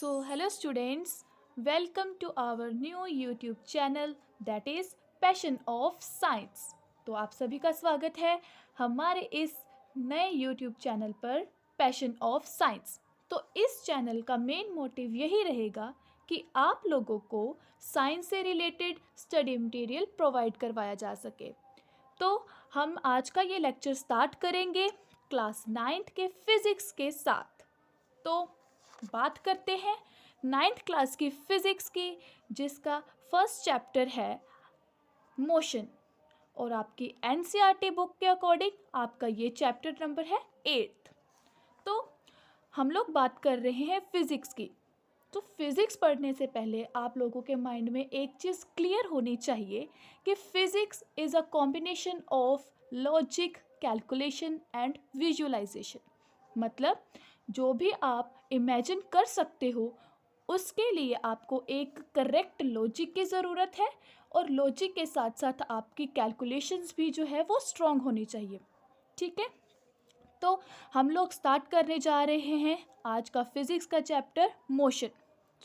Hello students, welcome to our new YouTube channel that is Passion of Science। तो आप सभी का स्वागत है हमारे इस नए YouTube चैनल पर पैशन ऑफ साइंस। तो इस चैनल का मेन मोटिव यही रहेगा कि आप लोगों को साइंस से रिलेटेड स्टडी मटेरियल प्रोवाइड करवाया जा सके। तो हम आज का ये लेक्चर स्टार्ट करेंगे क्लास 9th के फिज़िक्स के साथ। तो बात करते हैं 9th क्लास की फ़िज़िक्स की, जिसका फर्स्ट चैप्टर है मोशन, और आपकी एनसीईआरटी बुक के अकॉर्डिंग आपका ये चैप्टर नंबर है 8th। तो हम लोग बात कर रहे हैं फ़िज़िक्स की। तो फिज़िक्स पढ़ने से पहले आप लोगों के माइंड में एक चीज़ क्लियर होनी चाहिए कि physics is a combination of logic, calculation and visualisation. मतलब जो भी आप इमेजिन कर सकते हो उसके लिए आपको एक करेक्ट लॉजिक की ज़रूरत है, और लॉजिक के साथ साथ आपकी कैलकुलेशंस भी जो है वो स्ट्रॉन्ग होनी चाहिए। ठीक है, तो हम लोग स्टार्ट करने जा रहे हैं आज का फिज़िक्स का चैप्टर मोशन।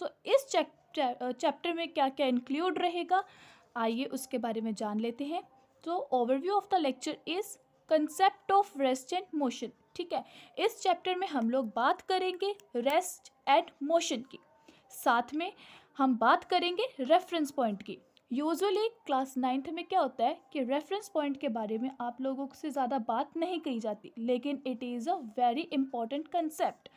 तो इस चैप्टर में क्या क्या इंक्लूड रहेगा, आइए उसके बारे में जान लेते हैं। तो overview of the lecture is concept of rest and motion. ठीक है, इस चैप्टर में हम लोग बात करेंगे रेस्ट एंड मोशन की, साथ में हम बात करेंगे रेफरेंस पॉइंट की। यूजुअली क्लास 9th में क्या होता है कि रेफरेंस पॉइंट के बारे में आप लोगों से ज़्यादा बात नहीं कही जाती, लेकिन it is a very important concept.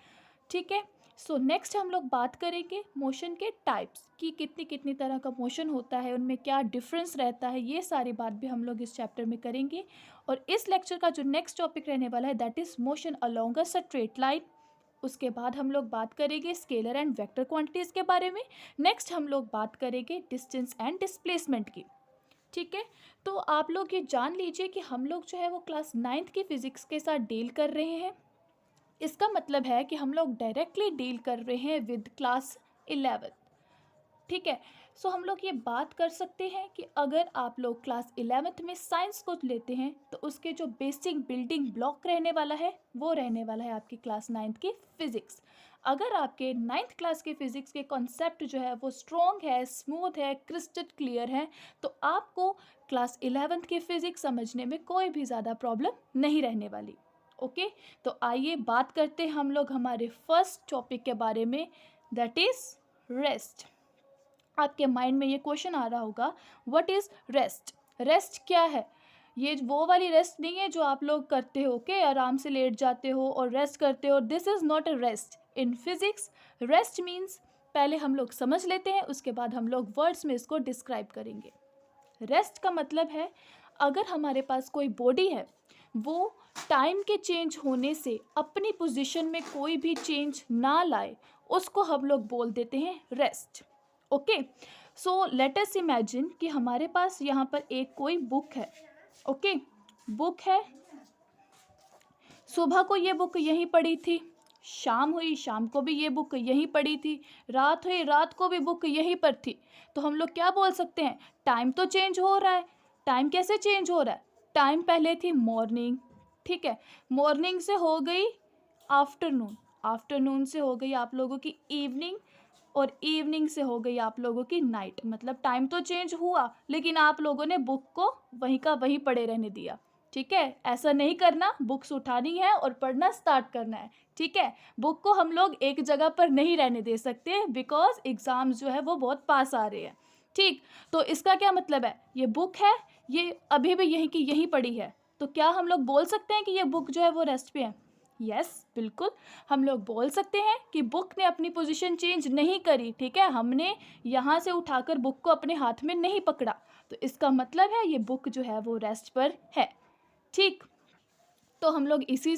ठीक है, सो नेक्स्ट हम लोग बात करेंगे मोशन के टाइप्स कि कितनी कितनी तरह का मोशन होता है, उनमें क्या डिफरेंस रहता है, ये सारी बात भी हम लोग इस चैप्टर में करेंगे। और इस लेक्चर का जो नेक्स्ट टॉपिक रहने वाला है that is motion along a straight line. उसके बाद हम लोग बात करेंगे स्केलर एंड वेक्टर क्वांटिटीज़ के बारे में। नेक्स्ट हम लोग बात करेंगे डिस्टेंस एंड डिस्प्लेसमेंट की। ठीक है, तो आप लोग ये जान लीजिए कि हम लोग जो है वो क्लास 9th की फ़िज़िक्स के साथ डील कर रहे हैं। इसका मतलब है कि हम लोग डायरेक्टली डील कर रहे हैं विद क्लास 11। ठीक है, सो हम लोग ये बात कर सकते हैं कि अगर आप लोग क्लास 11th में साइंस को लेते हैं तो उसके जो बेसिक बिल्डिंग ब्लॉक रहने वाला है वो रहने वाला है आपकी क्लास 9th की फ़िज़िक्स। अगर आपके 9th क्लास के फ़िज़िक्स के कॉन्सेप्ट जो है वो स्ट्रॉन्ग है, स्मूथ है, क्रिस्टल क्लियर है, तो आपको क्लास 11th की फ़िज़िक्स समझने में कोई भी ज़्यादा प्रॉब्लम नहीं रहने वाली। ओके, तो आइए बात करते हैं हम लोग हमारे फर्स्ट टॉपिक के बारे में, दैट इज़ रेस्ट। आपके माइंड में ये क्वेश्चन आ रहा होगा, व्हाट इज़ रेस्ट? रेस्ट क्या है? ये वो वाली रेस्ट नहीं है जो आप लोग करते हो के आराम से लेट जाते हो और रेस्ट करते हो। This is not a rest. In physics rest means, पहले हम लोग समझ लेते हैं, उसके बाद हम लोग वर्ड्स में इसको डिस्क्राइब करेंगे। रेस्ट का मतलब है अगर हमारे पास कोई बॉडी है, वो टाइम के चेंज होने से अपनी पोजीशन में कोई भी चेंज ना लाए, उसको हम लोग बोल देते हैं rest. Okay, so let us imagine कि हमारे पास यहाँ पर एक कोई बुक है। ओके, बुक है, सुबह को ये बुक यहीं पड़ी थी, शाम हुई, शाम को भी ये बुक यहीं पड़ी थी, रात हुई, रात को भी बुक यहीं पर थी। तो हम लोग क्या बोल सकते हैं, टाइम तो चेंज हो रहा है। टाइम कैसे चेंज हो रहा है? टाइम पहले थी मॉर्निंग, ठीक है, मॉर्निंग से हो गई आफ्टरनून, आफ्टरनून से हो गई आप लोगों की इवनिंग, और इवनिंग से हो गई आप लोगों की नाइट। मतलब टाइम तो चेंज हुआ, लेकिन आप लोगों ने बुक को वहीं का वहीं पड़े रहने दिया। ठीक है, ऐसा नहीं करना, बुक्स उठानी है और पढ़ना स्टार्ट करना है। ठीक है, बुक को हम लोग एक जगह पर नहीं रहने दे सकते, बिकॉज एग्ज़ाम्स जो है वो बहुत पास आ रहे हैं। ठीक, तो इसका क्या मतलब है, ये बुक है, ये अभी भी यहीं की यहीं पड़ी है, तो क्या हम लोग बोल सकते हैं कि ये बुक जो है वो रेस्ट पे है? यस, बिल्कुल, हम लोग बोल सकते हैं कि बुक ने अपनी पोजीशन चेंज नहीं करी। ठीक है, हमने यहाँ से उठाकर बुक को अपने हाथ में नहीं पकड़ा, तो इसका मतलब है ये बुक जो है वो रेस्ट पर है। ठीक, तो हम लोग इसी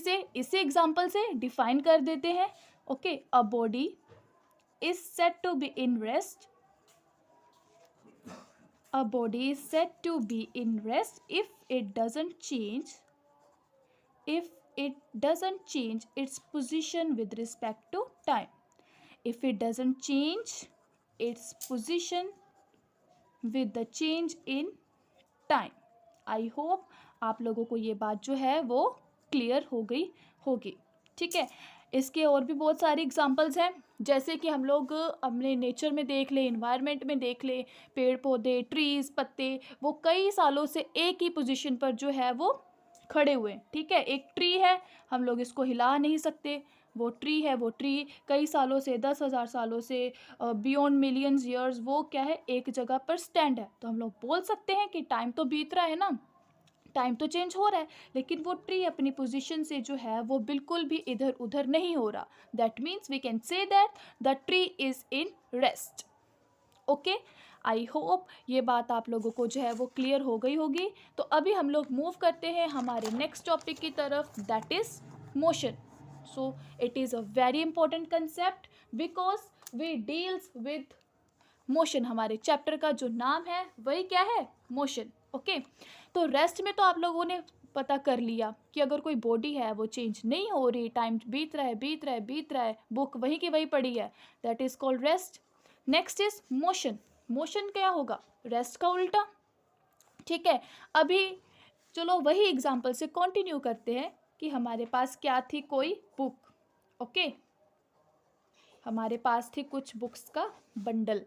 एग्जाम्पल से डिफाइन कर देते हैं। Okay, a body is said to be in rest, a body is said to be in rest if it doesn't change its position with respect to time. If it doesn't change its position with the change in time. I hope आप लोगों को ये बात जो है वो clear हो गई होगी। ठीक है, इसके और भी बहुत सारे एग्जांपल्स हैं, जैसे कि हम लोग अपने नेचर में देख ले, इन्वायरमेंट में देख ले, पेड़ पौधे, ट्रीज़, पत्ते, वो कई सालों से एक ही पोजीशन पर जो है वो खड़े हुए हैं। ठीक है, एक ट्री है, हम लोग इसको हिला नहीं सकते। वो ट्री है, वो ट्री कई सालों से, 10,000 सालों से, बियॉन्ड मिलियंस ईयर्स, वो क्या है, एक जगह पर स्टैंड है। तो हम लोग बोल सकते हैं कि टाइम तो बीत रहा है ना, टाइम तो चेंज हो रहा है, लेकिन वो ट्री अपनी पोजीशन से जो है वो बिल्कुल भी इधर उधर नहीं हो रहा। That means we can say that the tree is in rest. Okay, I hope ये बात आप लोगों को जो है वो क्लियर हो गई होगी। तो अभी हम लोग मूव करते हैं हमारे नेक्स्ट टॉपिक की तरफ, that is motion. So it is a very important concept because we deals with motion. हमारे चैप्टर का जो नाम है वही क्या है, मोशन। ओके, तो रेस्ट में तो आप लोगों ने पता कर लिया कि अगर कोई बॉडी है वो चेंज नहीं हो रही, टाइम बीत रहा है, बीत रहा है, बीत रहा है, बुक वहीं की वहीं पड़ी है, that is called rest. Next is motion. Motion क्या होगा, रेस्ट का उल्टा। ठीक है, अभी चलो वही एग्जाम्पल से कंटिन्यू करते हैं कि हमारे पास क्या थी, कोई बुक। ओके, हमारे पास थी कुछ बुक्स का बंडल।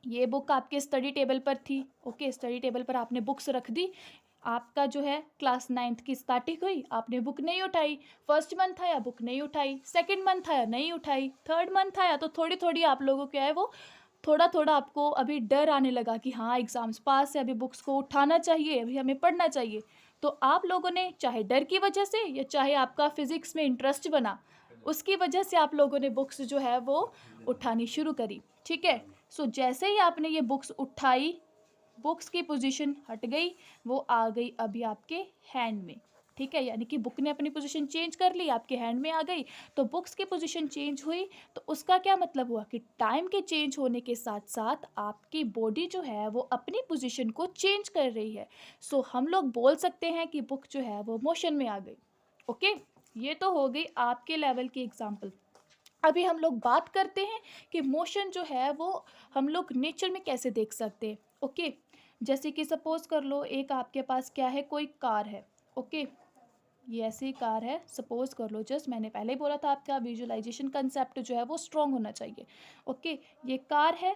ये बुक आपके स्टडी टेबल पर थी। ओके, स्टडी टेबल पर आपने बुक्स रख दी। आपका जो है क्लास 9th की स्टार्टिंग हुई, आपने बुक नहीं उठाई। फर्स्ट मंथ आया, बुक नहीं उठाई। सेकंड मंथ आया, नहीं उठाई। थर्ड मंथ आया तो थोड़ी थोड़ी आप लोगों क्या है वो, थोड़ा थोड़ा आपको अभी डर आने लगा कि हाँ एग्ज़ाम्स पास है, अभी बुक्स को उठाना चाहिए, अभी हमें पढ़ना चाहिए। तो आप लोगों ने चाहे डर की वजह से या चाहे आपका फिज़िक्स में इंटरेस्ट बना, उसकी वजह से आप लोगों ने बुक्स जो है वो उठानी शुरू करी। ठीक है, सो जैसे ही आपने ये बुक्स उठाई, बुक्स की पोजीशन हट गई, वो आ गई अभी आपके हैंड में। ठीक है, यानी कि बुक ने अपनी पोजीशन चेंज कर ली, आपके हैंड में आ गई। तो बुक्स की पोजीशन चेंज हुई, तो उसका क्या मतलब हुआ कि टाइम के चेंज होने के साथ साथ आपकी बॉडी जो है वो अपनी पोजीशन को चेंज कर रही है। सो हम लोग बोल सकते हैं कि बुक जो है वो मोशन में आ गई। ओके, ये तो हो गई आपके लेवल की एग्जाम्पल। अभी हम लोग बात करते हैं कि मोशन जो है वो हम लोग नेचर में कैसे देख सकते हैं। ओके, जैसे कि सपोज कर लो एक आपके पास क्या है, कोई कार है। ओके, ये ऐसी कार है, सपोज कर लो, जस्ट मैंने पहले ही बोला था आपका विजुअलाइजेशन कंसेप्ट जो है वो स्ट्रॉन्ग होना चाहिए। ओके, ये कार है,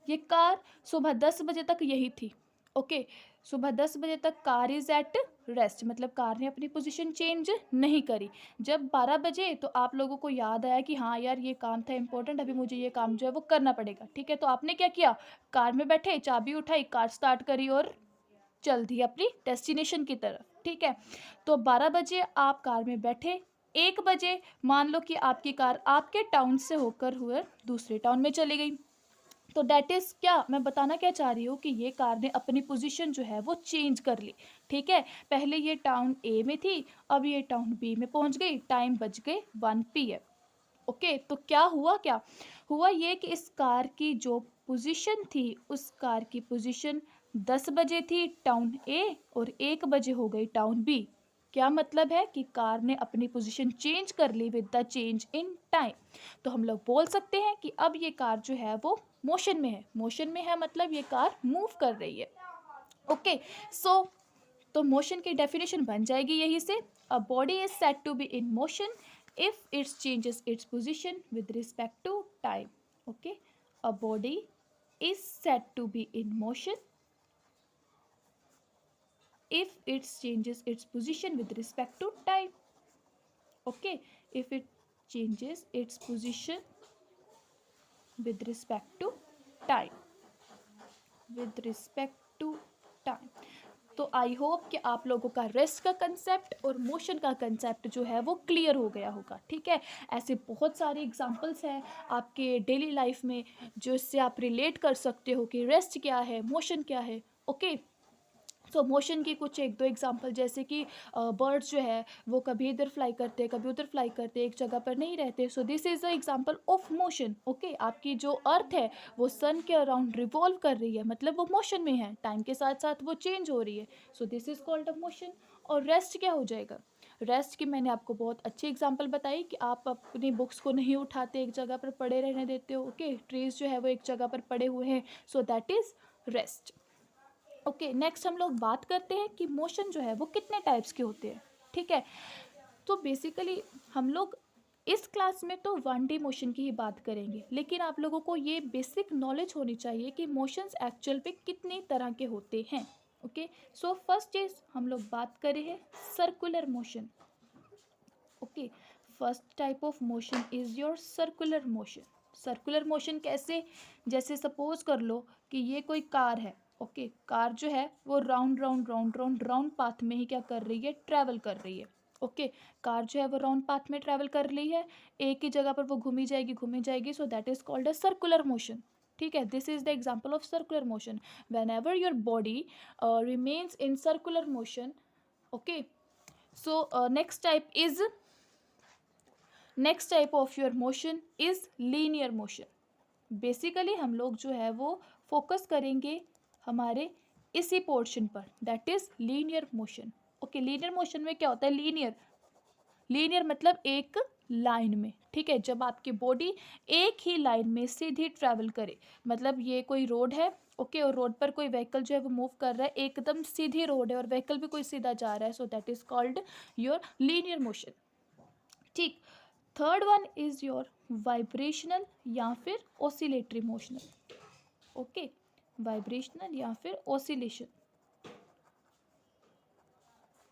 ये कार सुबह 10 बजे तक यही थी। ओके, सुबह 10 बजे तक कार इज़ एट रेस्ट, मतलब कार ने अपनी पोजीशन चेंज नहीं करी। जब 12 बजे तो आप लोगों को याद आया कि हाँ यार ये काम था इम्पोर्टेंट, अभी मुझे ये काम जो है वो करना पड़ेगा। ठीक है, तो आपने क्या किया, कार में बैठे, चाबी उठाई, कार स्टार्ट करी और चल दी अपनी डेस्टिनेशन की तरफ। ठीक है, तो 12 बजे आप कार में बैठे, 1 बजे मान लो कि आपकी कार आपके टाउन से होकर हुए दूसरे टाउन में चली गई। तो डैट इज़ क्या मैं बताना क्या चाह रही हूँ कि ये कार ने अपनी पोजीशन जो है वो चेंज कर ली। ठीक है, पहले ये टाउन ए में थी, अब ये टाउन बी में पहुँच गई, टाइम बज गए 1 PM। ओके, तो क्या हुआ, क्या हुआ ये कि इस कार की जो पोजीशन थी, उस कार की पोजीशन 10 बजे थी टाउन ए और 1 बजे हो गई टाउन बी। क्या मतलब है कि कार ने अपनी पोजीशन चेंज कर ली with the change in time. तो हम लोग बोल सकते हैं कि अब ये कार जो है वो मोशन में है। मोशन में है मतलब ये कार मूव कर रही है। ओके, सो तो मोशन की डेफिनेशन बन जाएगी यही से, a body is said to be in motion if it changes its position with respect to time. Okay, a body is said to be in motion if it changes its position with respect to time. Okay, if it changes its position with respect to time, with respect to time. तो I hope कि आप लोगों का rest का concept और motion का concept जो है वो क्लियर हो गया होगा। ठीक है, ऐसे बहुत सारे एग्जांपल्स हैं आपके डेली लाइफ में जो इससे आप रिलेट कर सकते हो कि रेस्ट क्या है, मोशन क्या है। ओके, सो मोशन की कुछ एक दो एग्जांपल, जैसे कि बर्ड्स जो है वो कभी इधर फ्लाई करते हैं, कभी उधर फ्लाई करते हैं, एक जगह पर नहीं रहते। So this is a example of motion. Okay, आपकी जो अर्थ है वो सन के अराउंड रिवॉल्व कर रही है, मतलब वो मोशन में है, टाइम के साथ साथ वो चेंज हो रही है। So this is called a motion. और रेस्ट क्या हो जाएगा, रेस्ट की मैंने आपको बहुत अच्छी एग्जांपल बताई कि आप अपनी बुक्स को नहीं उठाते, एक जगह पर पड़े रहने देते हो। ओके, ट्रीज़ जो है वो एक जगह पर पड़े हुए हैं, so that is rest. Okay, next हम लोग बात करते हैं कि मोशन जो है वो कितने टाइप्स के होते हैं। ठीक है, तो बेसिकली हम लोग इस क्लास में तो 1D मोशन की ही बात करेंगे, लेकिन आप लोगों को ये बेसिक नॉलेज होनी चाहिए कि मोशंस एक्चुअल पे कितने तरह के होते हैं। ओके, सो फर्स्ट चीज हम लोग बात करें है circular motion. Okay, first type of motion is your circular motion. Circular motion कैसे, जैसे सपोज कर लो कि ये कोई कार है। ओके, कार जो है वो round round round round round path में ही क्या कर रही है, ट्रैवल कर रही है। ओके, कार जो है वो राउंड पाथ में ट्रैवल कर रही है, एक ही जगह पर वो घूमी जाएगी, सो that is called a circular motion. ठीक है, this is the example of circular motion. When ever your body remains in circular motion. Okay, so next type of your motion is linear motion. Basically हम लोग जो है वो focus करेंगे हमारे इसी पोर्शन पर, that is linear motion. Okay, linear motion में क्या होता है, लीनियर मतलब एक लाइन में। ठीक है, जब आपकी बॉडी एक ही लाइन में सीधी ट्रैवल करे, मतलब ये कोई रोड है। ओके, और रोड पर कोई व्हीकल जो है वो मूव कर रहा है, एकदम सीधी रोड है और व्हीकल भी कोई सीधा जा रहा है, so that is called your linear motion. ठीक, third one is your vibrational या फिर ओसिलेटरी मोशनल। ओके, वाइब्रेशनल या फिर ओसिलेशन।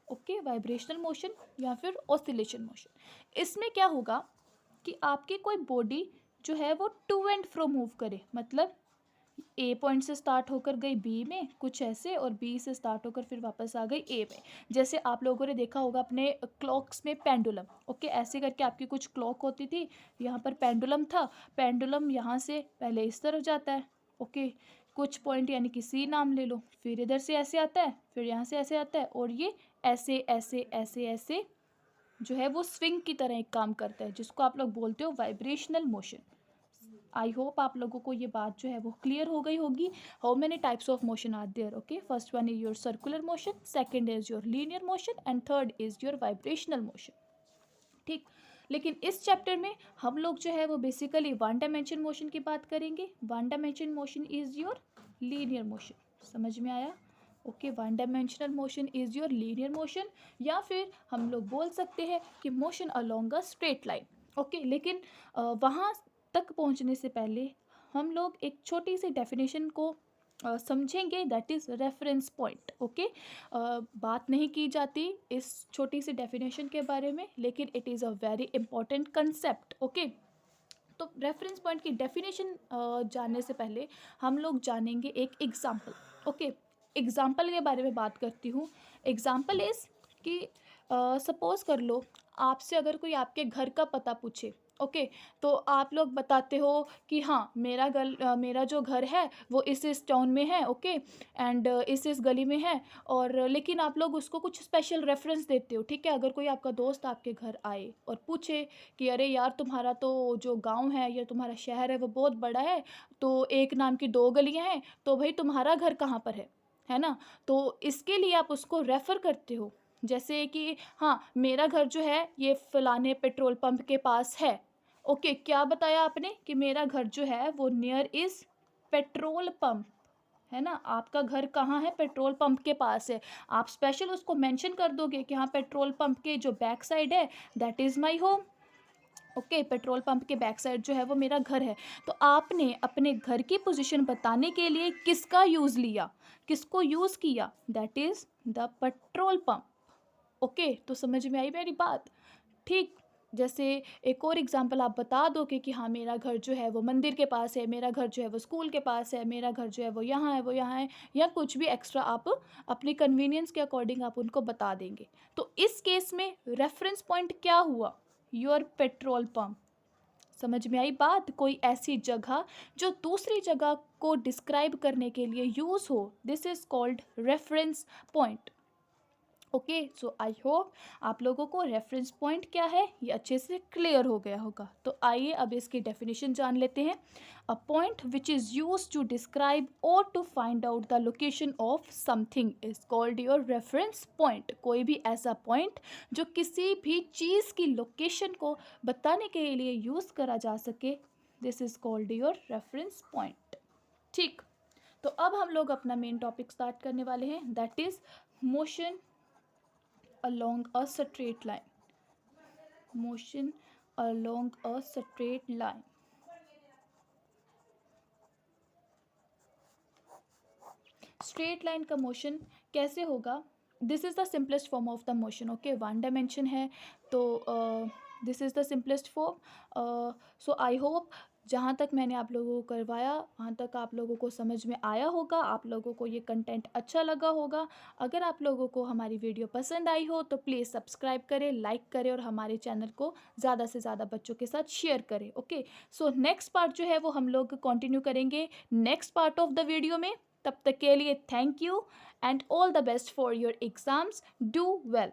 ओके, वाइब्रेशनल मोशन या फिर ओसिलेशन मोशन। इसमें क्या होगा कि आपकी कोई बॉडी जो है वो टू एंड फ्रो मूव करे, मतलब ए पॉइंट से स्टार्ट होकर गई बी में कुछ ऐसे, और बी से स्टार्ट होकर फिर वापस आ गई ए में। जैसे आप लोगों ने देखा होगा अपने क्लॉक्स में पेंडुलम। ओके, ऐसे करके आपकी कुछ क्लॉक होती थी, यहाँ पर पेंडुलम था, पेंडुलम यहाँ से पहले इस तरफ जाता है। ओके, कुछ पॉइंट यानी कि सी नाम ले लो, फिर इधर से ऐसे आता है, फिर यहाँ से ऐसे आता है, और ये ऐसे ऐसे ऐसे ऐसे जो है वो स्विंग की तरह एक काम करता है, जिसको आप लोग बोलते हो वाइब्रेशनल मोशन। आई होप आप लोगों को ये बात जो है वो क्लियर हो गई होगी। How many types of motion are there. Okay, first one is your circular motion, second is your linear motion, and third is your vibrational motion. ठीक, लेकिन इस चैप्टर में हम लोग जो है वो बेसिकली वन डायमेंशन मोशन की बात करेंगे। One dimension motion is your linear motion. समझ में आया? Okay, one dimensional motion is your linear motion, या फिर हम लोग बोल सकते हैं कि motion along a straight line. Okay, लेकिन वहाँ तक पहुँचने से पहले हम लोग एक छोटी सी डेफिनेशन को समझेंगे, that is reference point. Okay, बात नहीं की जाती इस छोटी सी डेफिनेशन के बारे में, लेकिन it is a very important concept. Okay, तो रेफरेंस पॉइंट की डेफिनेशन जानने से पहले हम लोग जानेंगे एक एग्जाम्पल। ओके, एग्जाम्पल के बारे में बात करती हूँ। एग्जाम्पल इज़ कि सपोज कर लो आपसे अगर कोई आपके घर का पता पूछे। ओके, तो आप लोग बताते हो कि हाँ मेरा जो घर है वो इस टाउन में है। ओके, एंड इस गली में है, और लेकिन आप लोग उसको कुछ स्पेशल रेफरेंस देते हो। ठीक है, अगर कोई आपका दोस्त आपके घर आए और पूछे कि अरे यार तुम्हारा तो जो गांव है या तुम्हारा शहर है वो बहुत बड़ा है, तो एक नाम की 2 गलियां हैं, तो भाई तुम्हारा घर कहाँ पर है ना? तो इसके लिए आप उसको रेफ़र करते हो, जैसे कि हाँ मेरा घर जो है ये फ़लाने पेट्रोल पंप के पास है। ओके, क्या बताया आपने कि मेरा घर जो है वो नियर इज़ पेट्रोल पंप, है ना? आपका घर कहाँ है? पेट्रोल पंप के पास है। आप स्पेशल उसको मेंशन कर दोगे कि हाँ पेट्रोल पंप के जो बैक साइड है that is my home. Okay, petrol pump के बैक साइड जो है वो मेरा घर है। तो आपने अपने घर की पोजीशन बताने के लिए किसका यूज़ लिया, किसको यूज़ किया? That is the petrol pump. Okay, तो समझ में आई मेरी बात? ठीक, जैसे एक और एग्जांपल आप बता दोगे कि हाँ मेरा घर जो है वो मंदिर के पास है, मेरा घर जो है वो स्कूल के पास है, मेरा घर जो है वो यहाँ है, या कुछ भी एक्स्ट्रा आप अपनी कन्वीनियंस के अकॉर्डिंग आप उनको बता देंगे। तो इस केस में रेफरेंस पॉइंट क्या हुआ? Your petrol pump. समझ में आई बात? कोई ऐसी जगह जो दूसरी जगह को डिस्क्राइब करने के लिए यूज़ हो, this is called reference point. Okay, so I hope आप लोगों को रेफरेंस पॉइंट क्या है ये अच्छे से क्लियर हो गया होगा। तो आइए अब इसकी डेफिनेशन जान लेते हैं। A point which is use to describe और to find out the location of something is called your reference point. कोई भी ऐसा पॉइंट जो किसी भी चीज़ की लोकेशन को बताने के लिए यूज़ करा जा सके, this is called your reference point. ठीक, तो अब हम लोग अपना मेन टॉपिक स्टार्ट करने वाले हैं, that is motion along a straight line। Motion along a straight line. Straight line का मोशन कैसे होगा? This is the simplest form of the motion. Okay, one dimension है तो this is the simplest form. So I hope जहाँ तक मैंने आप लोगों को करवाया वहाँ तक आप लोगों को समझ में आया होगा, आप लोगों को ये कंटेंट अच्छा लगा होगा. अगर आप लोगों को हमारी वीडियो पसंद आई हो तो प्लीज़ सब्सक्राइब करें, लाइक करें और हमारे चैनल को ज़्यादा से ज़्यादा बच्चों के साथ शेयर करें. ओके, सो नेक्स्ट पार्ट जो है वो हम लोग कंटिन्यू करेंगे next part of the video में. तब तक के लिए thank you and all the best for your exams. Do well.